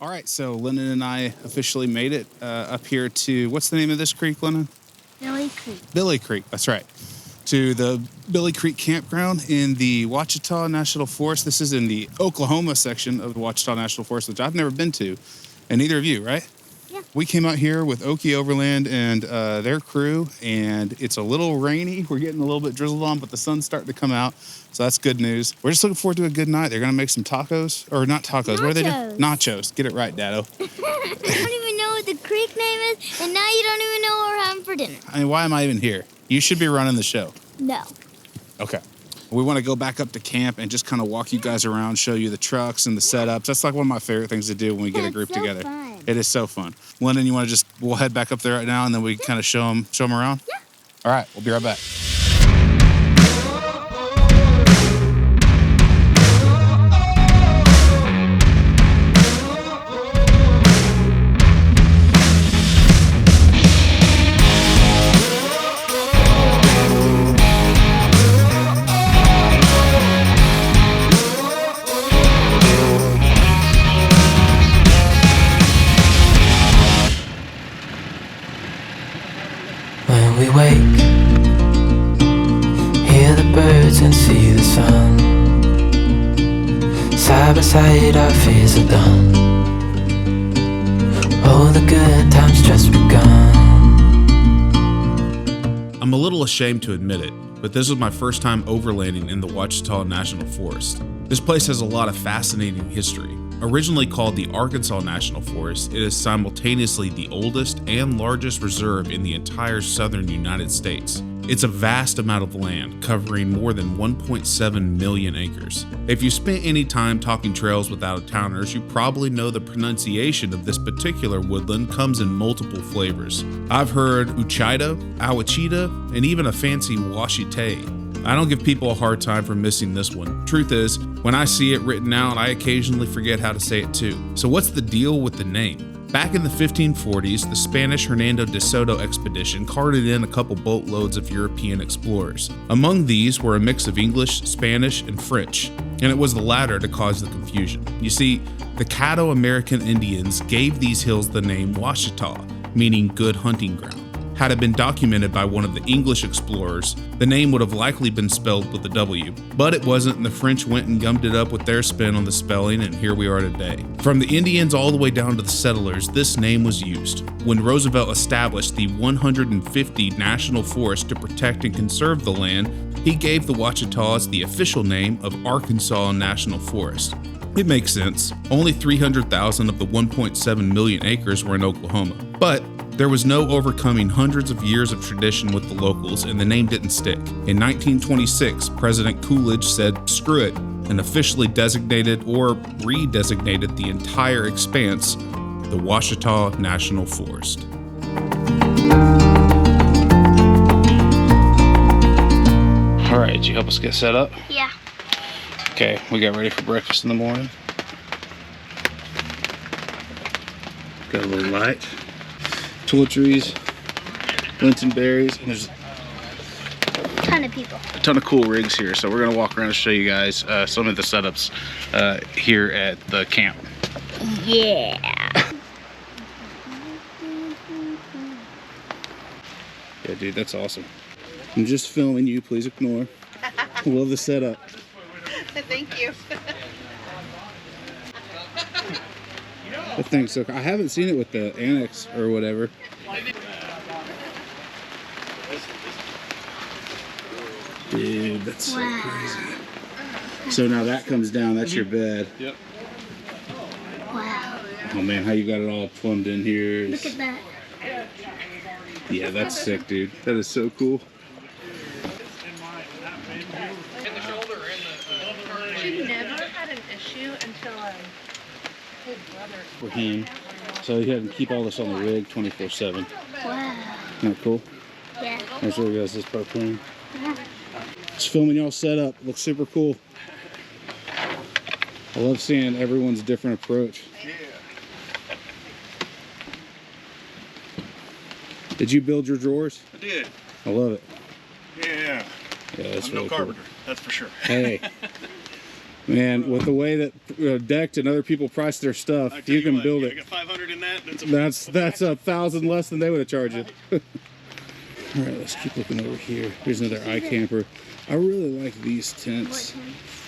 All right, so Lennon and I officially made it up here to, what's the name of this creek, Lennon? Billy Creek. Billy Creek, that's right. To the Billy Creek campground in the Ouachita National Forest. This is in the Oklahoma section of the Ouachita National Forest, which I've never been to, and neither of you, right? Yeah. We came out here with Okie Overland and their crew, and it's a little rainy. We're getting a little bit drizzled on, but the sun's starting to come out, so that's good news. We're just looking forward to a good night. They're going to make some tacos, or not tacos. Nachos. What are they doing? Nachos. Get it right, Daddo. I don't even know what the creek name is, and now you don't even know what we're having for dinner. I mean, why am I even here? You should be running the show. No. Okay. We want to go back up to camp and just kind of walk you guys around, show you the trucks and the setups. That's like one of my favorite things to do when we get a group together. Fun. It is so fun. Lennon, you want to we'll head back up there right now and then we kind of show them around? Yeah. All right, we'll be right back. When we wake, hear the birds and see the sun. Side by side our fears are done. Oh, the good times just begun. I'm a little ashamed to admit it, but this was my first time overlanding in the Ouachita National Forest. This place has a lot of fascinating history. Originally called the Arkansas National Forest, it is simultaneously the oldest and largest reserve in the entire southern United States. It's a vast amount of land, covering more than 1.7 million acres. If you spent any time talking trails with out-of-towners, you probably know the pronunciation of this particular woodland comes in multiple flavors. I've heard Ouachita, Ouachita, and even a fancy Ouachita. I don't give people a hard time for missing this one. Truth is, when I see it written out, I occasionally forget how to say it too. So what's the deal with the name? Back in the 1540s, the Spanish Hernando de Soto expedition carted in a couple boatloads of European explorers. Among these were a mix of English, Spanish, and French, and it was the latter to cause the confusion. You see, the Caddo American Indians gave these hills the name Ouachita, meaning good hunting ground. Had it been documented by one of the English explorers, the name would have likely been spelled with a W. But it wasn't, and the French went and gummed it up with their spin on the spelling, and here we are today. From the Indians all the way down to the settlers, this name was used. When Roosevelt established the 150 National Forest to protect and conserve the land, he gave the Ouachitas the official name of Arkansas National Forest. It makes sense. Only 300,000 of the 1.7 million acres were in Oklahoma. But there was no overcoming hundreds of years of tradition with the locals, and the name didn't stick. In 1926, President Coolidge said, "Screw it," and officially designated or redesignated the entire expanse the Ouachita National Forest. All right, did you help us get set up? Yeah. Okay, we got ready for breakfast in the morning. Got a little light. Toiletries, Linton berries, and there's Ton of people. a ton of cool rigs here. So we're gonna walk around and show you guys some of the setups here at the camp. Yeah. Yeah, dude, that's awesome. I'm just filming you, please ignore. Love the setup. Thank you. I think so. I haven't seen it with the annex or whatever. Dude, that's so crazy. So now that comes down, that's your bed. Yep. Wow. Oh man, how you got it all plumbed in here Look is... at that. Yeah, that's sick, dude. That is so cool. She never had an issue until his brother. For him. So he had to keep all this on the rig 24/7. Wow. Isn't that cool? Yeah. That's where he has this propane. Yeah. Just filming y'all set up. Looks super cool. I love seeing everyone's different approach. Yeah. Did you build your drawers? I did. I love it. Yeah. Yeah, that's I'm really no carpenter, that's for sure. cool. Hey. Man, with the way that Decked and other people price their stuff, you can build it. I got 500 in that. That's 1,000 less than they would have charged you. All right, let's keep looking over here. Here's another iCamper. I really like these tents.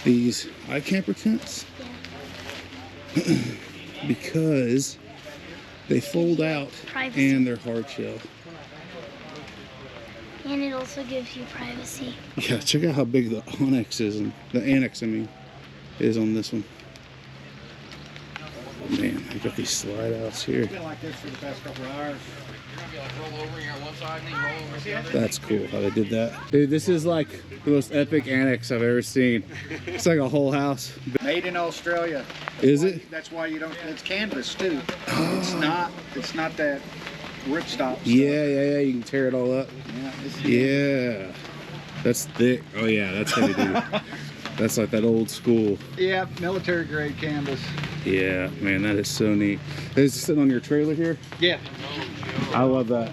These iCamper tents. Because they fold out Privacy. and they're hard shell. And it also gives you privacy. Yeah, check out how big the Onyx is, and the Annex, I mean, is on this one. Oh, man, I got these slide outs here. Been like this for the past couple of hours. That's cool how they did that. Dude, this is like the most epic Annex I've ever seen. It's like a whole house. Made in Australia. Is it? That's why you don't. It's canvas too. It's not that ripstop. Yeah. You can tear it all up. Yeah. Yeah. That's thick. Oh yeah, that's heavy duty. That's like that old school. Yeah, military grade canvas. Yeah, man, that is so neat. Is it sitting on your trailer here? Yeah. I love that.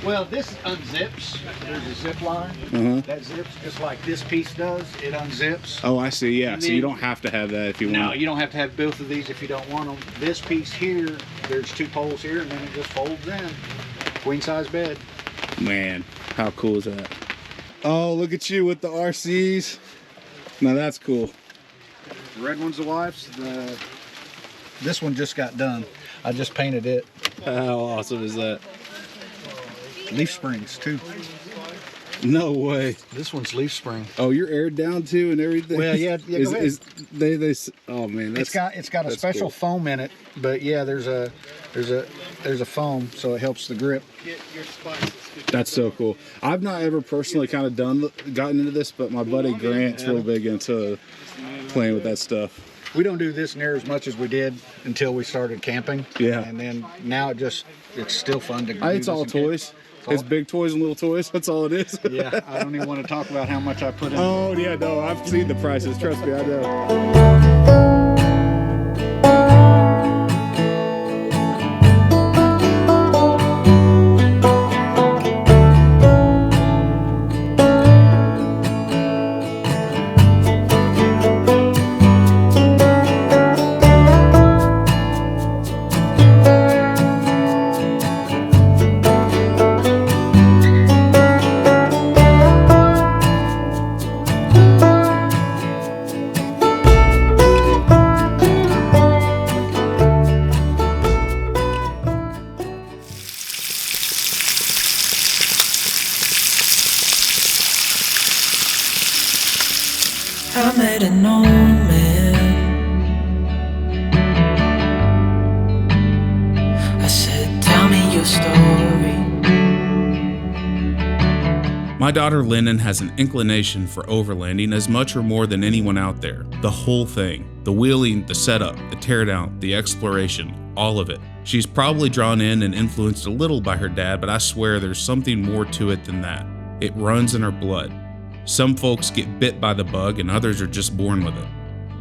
Well, this unzips. There's a zip line. That zips just like this piece does. It unzips. Oh, I see. Yeah, And so then- you don't have to have that if you want. No, you don't have to have both of these if you don't want them. This piece here, there's 2 poles here, and then it just folds in. Queen size bed. Man, how cool is that? Oh, look at you with the RCs. Now that's cool. The red one's the wife's. This one just got done. I just painted it. How awesome is that? Leaf springs too. No way. This one's leaf spring. Oh, you're aired down too and everything. Well, yeah. Go ahead. They? Oh man, It's got a that's special cool. foam in it, but yeah, there's a foam, so it helps the grip. That's so cool. I've not ever personally kind of gotten into this, but my buddy Grant's real big into playing with that stuff. We don't do this near as much as we did until we started camping. Yeah. And then now it's still fun to. It's all toys. It's big toys and little toys. That's all it is. Yeah, I don't even want to talk about how much I put in. Oh yeah, no, I've seen the prices. Trust me, I know. I made an old man. I said, tell me your story. My daughter Lennon has an inclination for overlanding as much or more than anyone out there. The whole thing. The wheeling, the setup, the teardown, the exploration, all of it. She's probably drawn in and influenced a little by her dad, but I swear there's something more to it than that. It runs in her blood. Some folks get bit by the bug and others are just born with it.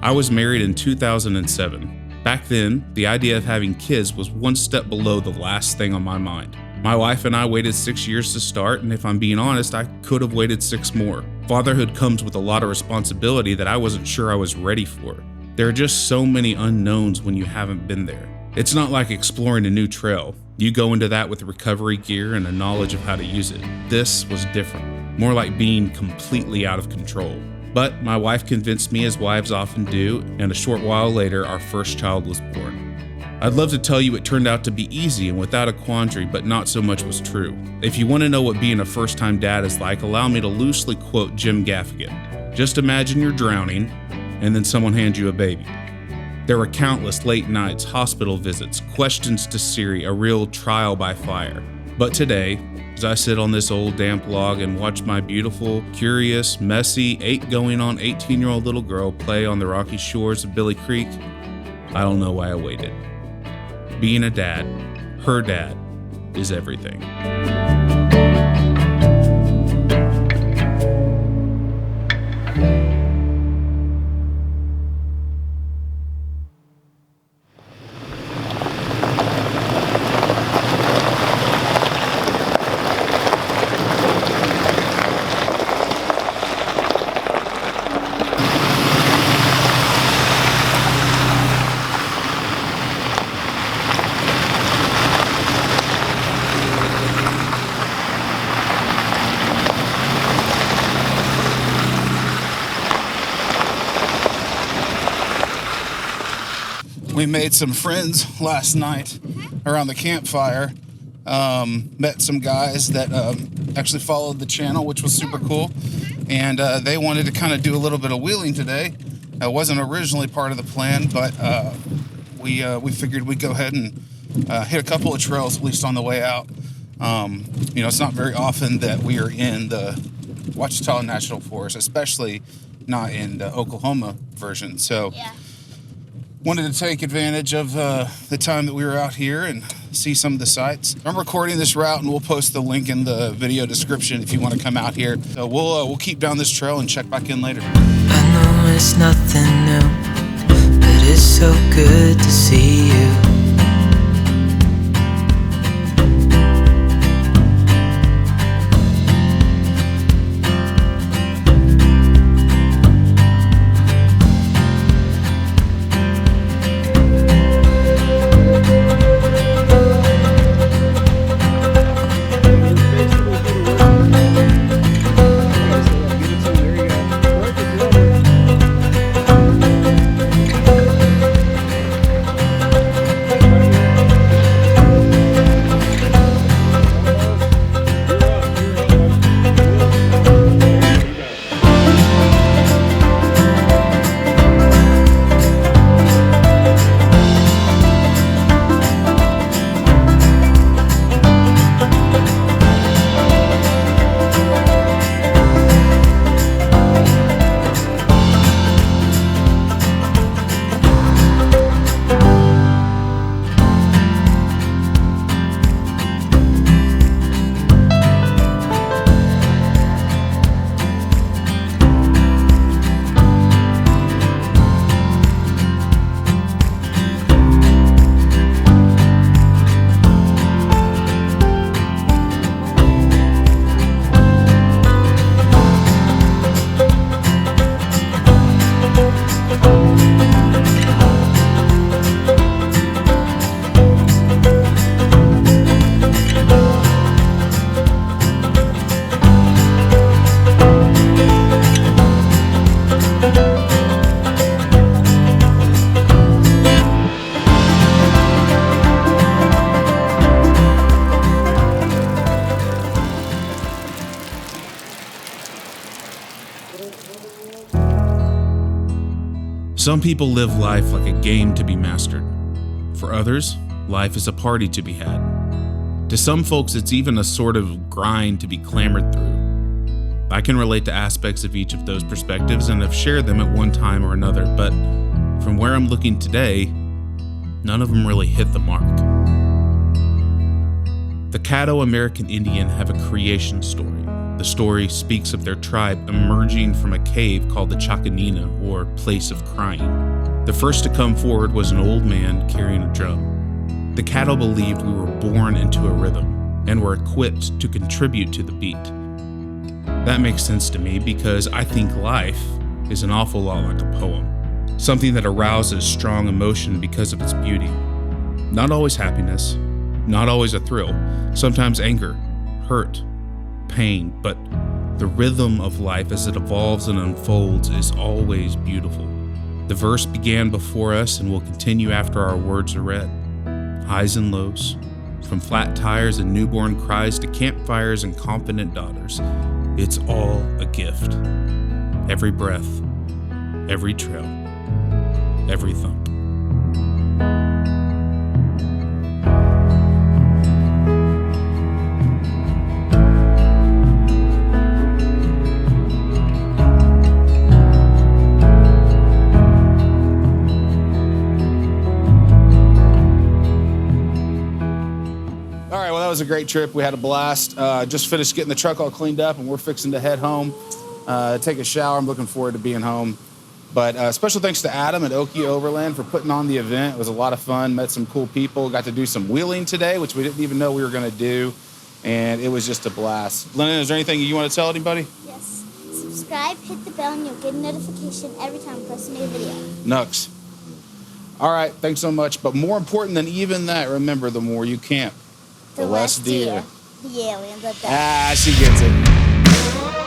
I was married in 2007. Back then, the idea of having kids was one step below the last thing on my mind. My wife and I waited 6 years to start, and if I'm being honest, I could have waited 6 more. Fatherhood comes with a lot of responsibility that I wasn't sure I was ready for. There are just so many unknowns when you haven't been there. It's not like exploring a new trail. You go into that with recovery gear and a knowledge of how to use it. This was different. More like being completely out of control. But my wife convinced me, as wives often do, and a short while later, our first child was born. I'd love to tell you it turned out to be easy and without a quandary, but not so much was true. If you want to know what being a first-time dad is like, allow me to loosely quote Jim Gaffigan. Just imagine you're drowning, and then someone hands you a baby. There were countless late nights, hospital visits, questions to Siri, a real trial by fire. But today, as I sit on this old damp log and watch my beautiful, curious, messy, 18-year-old little girl play on the rocky shores of Billy Creek, I don't know why I waited. Being a dad, her dad, is everything. We made some friends last night around the campfire. Met some guys that actually followed the channel, which was super cool. And they wanted to kind of do a little bit of wheeling today. It wasn't originally part of the plan, but we figured we'd go ahead and hit a couple of trails, at least on the way out. You know, it's not very often that we are in the Ouachita National Forest, especially not in the Oklahoma version. So wanted to take advantage of the time that we were out here and see some of the sights. I'm recording this route, and we'll post the link in the video description if you want to come out here. So we'll keep down this trail and check back in later. I know it's nothing new, but it's so good to see you. Some people live life like a game to be mastered. For others, life is a party to be had. To some folks, it's even a sort of grind to be clambered through. I can relate to aspects of each of those perspectives and have shared them at one time or another, but from where I'm looking today, none of them really hit the mark. The Caddo American Indian have a creation story. The story speaks of their tribe emerging from a cave called the Chacanina, or place of crying. The first to come forward was an old man carrying a drum. The Caddo believed we were born into a rhythm and were equipped to contribute to the beat. That makes sense to me because I think life is an awful lot like a poem, something that arouses strong emotion because of its beauty. Not always happiness, not always a thrill, sometimes anger, hurt, pain, but the rhythm of life as it evolves and unfolds is always beautiful. The verse began before us and will continue after our words are read. Highs and lows, from flat tires and newborn cries to campfires and confident daughters, it's all a gift. Every breath, every trail, every thump. That was a great trip. We had a blast. Just finished getting the truck all cleaned up, and we're fixing to head home, take a shower. I'm looking forward to being home. But special thanks to Adam at Okie Overland for putting on the event. It was a lot of fun. Met some cool people. Got to do some wheeling today, which we didn't even know we were going to do, and it was just a blast. Lennon, is there anything you want to tell anybody? Yes. Subscribe, hit the bell, and you'll get a notification every time I post a new video. Nux. All right, thanks so much. But more important than even that, remember, the more you camp, the less deer. The aliens at that. She gets it.